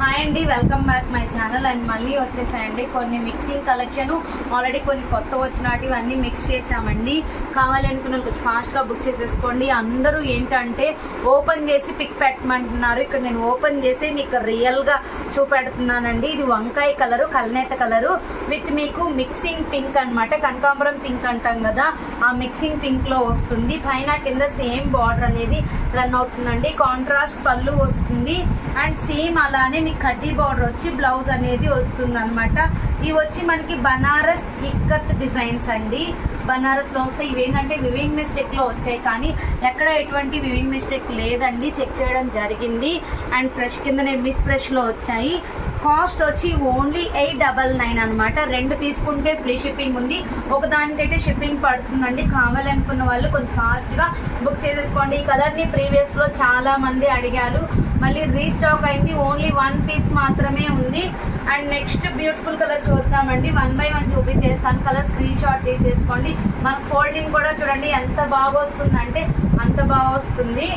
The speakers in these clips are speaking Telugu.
హాయ్ అండి, welcome back my channel. And మళ్ళీ వచ్చేసాయండి కొన్ని మిక్సింగ్ కలెక్షన్. ఆల్రెడీ కొన్ని కొత్త వచ్చినవి అన్నీ మిక్స్ చేసామండి. కావాలి అనుకున్న కొంచెం ఫాస్ట్గా బుక్ చేసేసుకోండి. అందరూ ఏంటంటే ఓపెన్ చేసి పిక్ పెట్టమంటున్నారు. ఇక్కడ నేను ఓపెన్ చేసి మీకు రియల్గా చూపెడుతున్నానండి. ఇది వంకాయ కలరు, కల్నేత కలరు విత్ మీకు మిక్సింగ్ పింక్ అనమాట. కనకాంబరం పింక్ అంటాం కదా, ఆ మిక్సింగ్ పింక్ లో వస్తుంది. పైన కింద సేమ్ బార్డర్ అనేది రన్ అవుతుందండి. కాంట్రాస్ట్ పళ్ళు వస్తుంది అండ్ సేమ్ అలానే మీకు కడ్డీ బార్డర్ వచ్చి బ్లౌజ్ అనేది వస్తుంది అనమాట. ఇవి వచ్చి మనకి బనారస్ ఇక్కత్ డిజైన్స్ అండి. బనారస్ లో వస్తాయి. ఇవేంటంటే వివింగ్ మిస్టేక్ లో వచ్చాయి, కానీ ఎక్కడ ఎటువంటి వివింగ్ మిస్టేక్ లేదండి, చెక్ చేయడం జరిగింది. అండ్ ఫ్రెష్ కింద మిస్ ఫ్రెష్ లో వచ్చాయి. కాస్ట్ వచ్చి ఓన్లీ 899 అనమాట. రెండు తీసుకుంటే ఫ్రీ షిప్పింగ్ ఉంది, ఒకదానికైతే షిప్పింగ్ పడుతుందండి. కావాలనుకున్న వాళ్ళు కొంచెం ఫాస్ట్ గా బుక్ చేసేసుకోండి. ఈ కలర్ ని ప్రీవియస్ లో చాలా మంది అడిగారు, మళ్ళీ రీస్టాక్ అయింది. ఓన్లీ 1 పీస్ మాత్రమే ఉంది. అండ్ నెక్స్ట్ బ్యూటిఫుల్ కలర్ చూద్దామండి. 1 by 1 చూపించేస్తాను. కలర్ స్క్రీన్ షాట్ తీసేసుకోండి. మన ఫోల్డింగ్ కూడా చూడండి ఎంత బాగా వస్తుందంటే అంత బాగా వస్తుంది.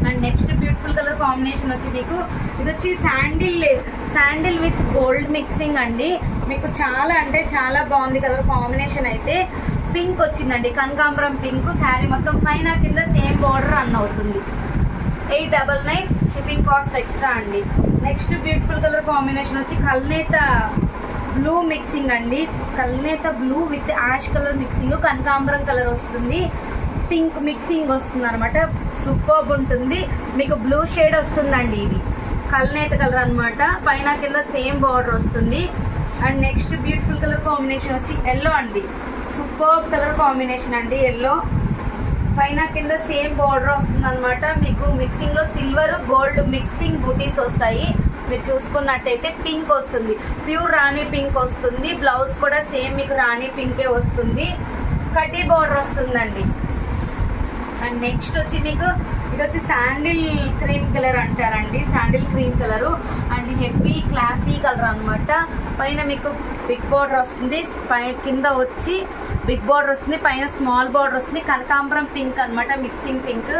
And next beautiful colour combination వచ్చి మీకు ఇది వచ్చి శాండిల్ విత్ గోల్డ్ మిక్సింగ్ అండి. మీకు చాలా అంటే చాలా బాగుంది కలర్ కాంబినేషన్. అయితే పింక్ వచ్చిందండి, కనకాంబరం పింక్. శారీ మొత్తం పైన కింద సేమ్ బార్డర్ రన్ అవుతుంది. 899 షిప్పింగ్ కాస్ట్ ఎక్స్ట్రా అండి. నెక్స్ట్ బ్యూటిఫుల్ కలర్ కాంబినేషన్ వచ్చి కల్నేత బ్లూ మిక్సింగ్ అండి. కల్నేత blue with ash colour mixing, కనకాంబరం కలర్ వస్తుంది, పింక్ మిక్సింగ్ వస్తుంది అనమాట. సూపర్బ్ ఉంటుంది. మీకు బ్లూ షేడ్ వస్తుందండి. ఇది కల్నేత కలర్ అనమాట. పైన కింద సేమ్ బార్డర్ వస్తుంది. And next beautiful colour combination వచ్చి ఎల్లో అండి. సూపర్బ్ కలర్ కాంబినేషన్ అండి. ఎల్లో పైన కింద సేమ్ బార్డర్ వస్తుంది అనమాట. మీకు మిక్సింగ్ లో సిల్వర్ గోల్డ్ మిక్సింగ్ బూటీస్ వస్తాయి. మీరు చూసుకున్నట్టయితే పింక్ వస్తుంది, ప్యూర్ రాణి పింక్ వస్తుంది. బ్లౌజ్ కూడా సేమ్ మీకు రాణి పింకే వస్తుంది. కడ్డీ బార్డర్ వస్తుందండి. అండ్ నెక్స్ట్ వచ్చి మీకు ఇది వచ్చి శాండిల్ క్రీమ్ కలర్ అంటారండి. Sandal cream colour and heavy classy colour అనమాట. పైన మీకు బిగ్ బార్డర్ వస్తుంది, కింద వచ్చి బిగ్ బార్డర్ వస్తుంది, పైన స్మాల్ బార్డర్ వస్తుంది. కనకాంబరం పింక్ అనమాట, మిక్సింగ్ పింక్,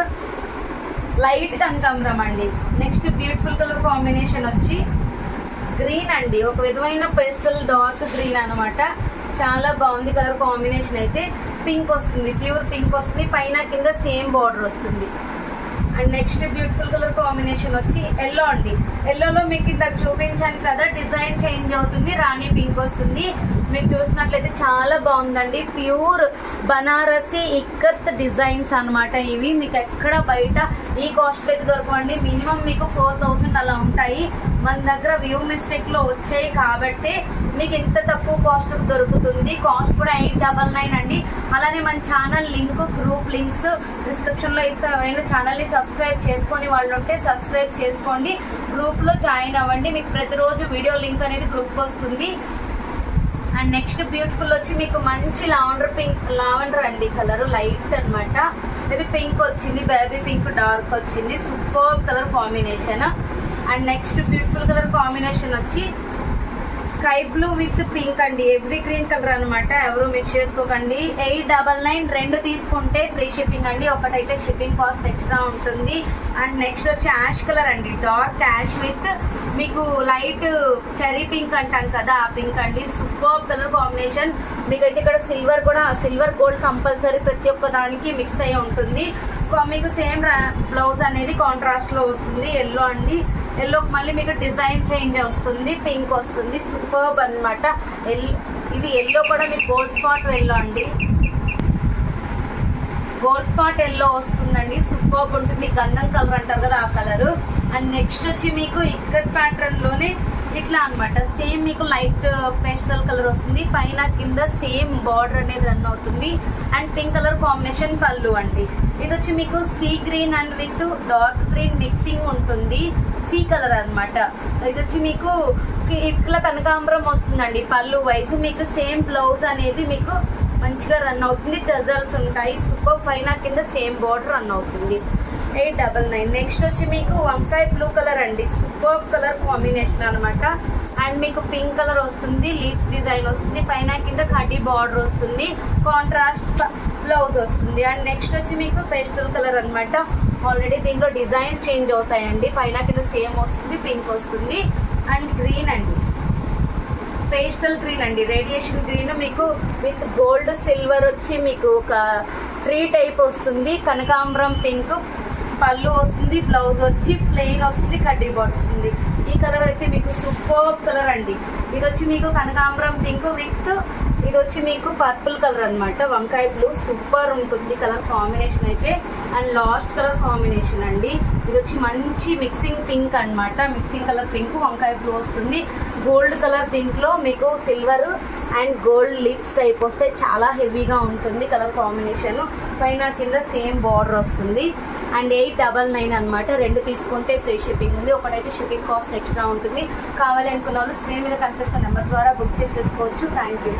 లైట్ కనకాంబరం అండి. నెక్స్ట్ బ్యూటిఫుల్ కలర్ కాంబినేషన్ వచ్చి గ్రీన్ అండి. ఒక విధమైన పేస్టల్ డార్క్ గ్రీన్ అనమాట. చాలా బాగుంది కలర్ కాంబినేషన్. అయితే పింక్ వస్తుంది, ప్యూర్ పింక్ వస్తుంది. పైన కింద సేమ్ బార్డర్ వస్తుంది. And next beautiful colour combination వచ్చి ఎల్లో అండి. ఎల్లోలో మీకు ఇందాక చూపించాను కదా, డిజైన్ చేంజ్ అవుతుంది, రాణి పింక్ వస్తుంది. మీరు చూసినట్లయితే చాలా బాగుందండి. ప్యూర్ బనారసి ఇక్కత్ డిజైన్స్ అనమాట. ఇవి మీకు ఎక్కడ బయట ఈ కాస్ట్ అయితే దొరకండి. మినిమం మీకు 4000 అలా ఉంటాయి. మన దగ్గర వ్యూ మిస్టేక్ లో వచ్చాయి కాబట్టి మీకు ఇంత తక్కువ కాస్ట్ దొరుకుతుంది. కాస్ట్ కూడా 899 అండి. అలానే మన channel link, group links description లో ఇస్తాం. ఎవరైనా ఛానల్ ని సబ్స్క్రైబ్ చేసుకుని వాళ్ళు ఉంటే సబ్స్క్రైబ్ చేసుకోండి, గ్రూప్ లో జాయిన్ అవ్వండి. మీకు ప్రతిరోజు వీడియో లింక్ అనేది గ్రూప్ వస్తుంది. అండ్ నెక్స్ట్ బ్యూటిఫుల్ వచ్చి మీకు మంచి లావెండర్ అండి. కలర్ లైట్ అనమాట. ఇది పింక్ వచ్చింది, బేబీ పింక్ డార్క్ వచ్చింది. Super colour combination. And next beautiful colour combination వచ్చి స్కై బ్లూ విత్ పింక్ అండి. ఎవ్రీ గ్రీన్ కలర్ అనమాట. ఎవరు మిస్ చేసుకోకండి. 899 రెండు తీసుకుంటే ఫ్రీ షిప్పింగ్ అండి. ఒకటైతే షిప్పింగ్ కాస్ట్ ఎక్స్ట్రా ఉంటుంది. అండ్ నెక్స్ట్ వచ్చి యాష్ కలర్ అండి. డార్క్ యాష్ విత్ మీకు లైట్ చెరీ పింక్ అంటాం కదా, ఆ పింక్ అండి. Super colour combination. మీకైతే ఇక్కడ సిల్వర్ గోల్డ్ కంపల్సరీ ప్రతి ఒక్క దానికి మిక్స్ అయ్యి ఉంటుంది. మీకు సేమ్ బ్లౌజ్ అనేది కాంట్రాస్ట్ లో వస్తుంది. ఎల్లో అండి. ఎల్లో మళ్ళీ మీకు డిజైన్ చేంజ్ వస్తుంది, పింక్ వస్తుంది. సూపర్బ్ అనమాట. ఇది ఎల్లో కూడా మీకు గోల్డ్ స్పాట్ ఎల్లో అండి. గోల్డ్ స్పాట్ ఎల్లో వస్తుందండి. సూపర్బ్ ఉంటుంది. గంధం కలర్ అంటారు కదా, ఆ కలర్. అండ్ నెక్స్ట్ వచ్చి మీకు ఇక్కత్ ప్యాటర్న్ లోనే ఇట్లా అనమాట. సేమ్ మీకు లైట్ పేస్టల్ కలర్ వస్తుంది. పైన కింద సేమ్ బార్డర్ అనేది రన్ అవుతుంది. అండ్ పింక్ కలర్ కాంబినేషన్ పళ్ళు అండి. ఇది వచ్చి మీకు sea green and with dark green mixing ఉంటుంది. సీ కలర్ అనమాట. ఇది వచ్చి మీకు ఇట్లా కనకాంబరం వస్తుందండి. పళ్ళు వైజ్ మీకు సేమ్ బ్లౌజ్ అనేది మీకు మంచిగా రన్ అవుతుంది. టజల్స్ ఉంటాయి. సూపర్. పైన కింద సేమ్ బార్డర్ రన్ అవుతుంది. 899. నెక్స్ట్ వచ్చి మీకు వంకాయ బ్లూ కలర్ అండి. సూపర్ కలర్ కాంబినేషన్ అనమాట. అండ్ మీకు పింక్ కలర్ వస్తుంది, లీవ్స్ డిజైన్ వస్తుంది, పైన కింద కడ్డీ బార్డర్ వస్తుంది. కాంట్రాస్ట్ బ్లౌజ్ వస్తుంది. అండ్ నెక్స్ట్ వచ్చి మీకు పేస్టల్ కలర్ అనమాట. ఆల్రెడీ దీంట్లో డిజైన్స్ చేంజ్ అవుతాయండి. పైన కింద సేమ్ వస్తుంది, పింక్ వస్తుంది. అండ్ గ్రీన్ అండి, పేస్టల్ గ్రీన్ అండి, రేడియేషన్ గ్రీన్ మీకు విత్ గోల్డ్ సిల్వర్ వచ్చి మీకు ఒక ట్రీ టైప్ వస్తుంది. కనకాంబరం పింక్ పళ్ళు వస్తుంది. బ్లౌజ్ వచ్చి ప్లెయిన్ వస్తుంది, కడ్డీ బాట్ వస్తుంది. ఈ కలర్ అయితే మీకు సూపర్ కలర్ అండి. ఇది వచ్చి మీకు కనకాంబరం పింక్ విత్ ఇది వచ్చి మీకు పర్పుల్ కలర్ అనమాట, వంకాయ బ్లూ. సూపర్ ఉంటుంది కలర్ కాంబినేషన్ అయితే. అండ్ లాస్ట్ కలర్ కాంబినేషన్ అండి. ఇది వచ్చి మంచి మిక్సింగ్ పింక్ అనమాట. మిక్సింగ్ కలర్ పింక్, వంకాయ బ్లూ వస్తుంది. గోల్డ్ కలర్ పింక్ లో మీకు silver and gold lips type వస్తే చాలా హెవీగా ఉంటుంది కలర్ కాంబినేషన్. పైన కింద సేమ్ బార్డర్ వస్తుంది. అండ్ 899 అనమాట. 2 తీసుకుంటే ఫ్రీ షిప్పింగ్ ఉంది. ఒకటైతే షిప్పింగ్ కాస్ట్ ఎక్స్ట్రా ఉంటుంది. కావాలి అనుకున్న వాళ్ళు స్క్రీన్ మీద కనిపిస్తున్న నెంబర్ ద్వారా బుక్ చేసేసుకోవచ్చు. Thank you.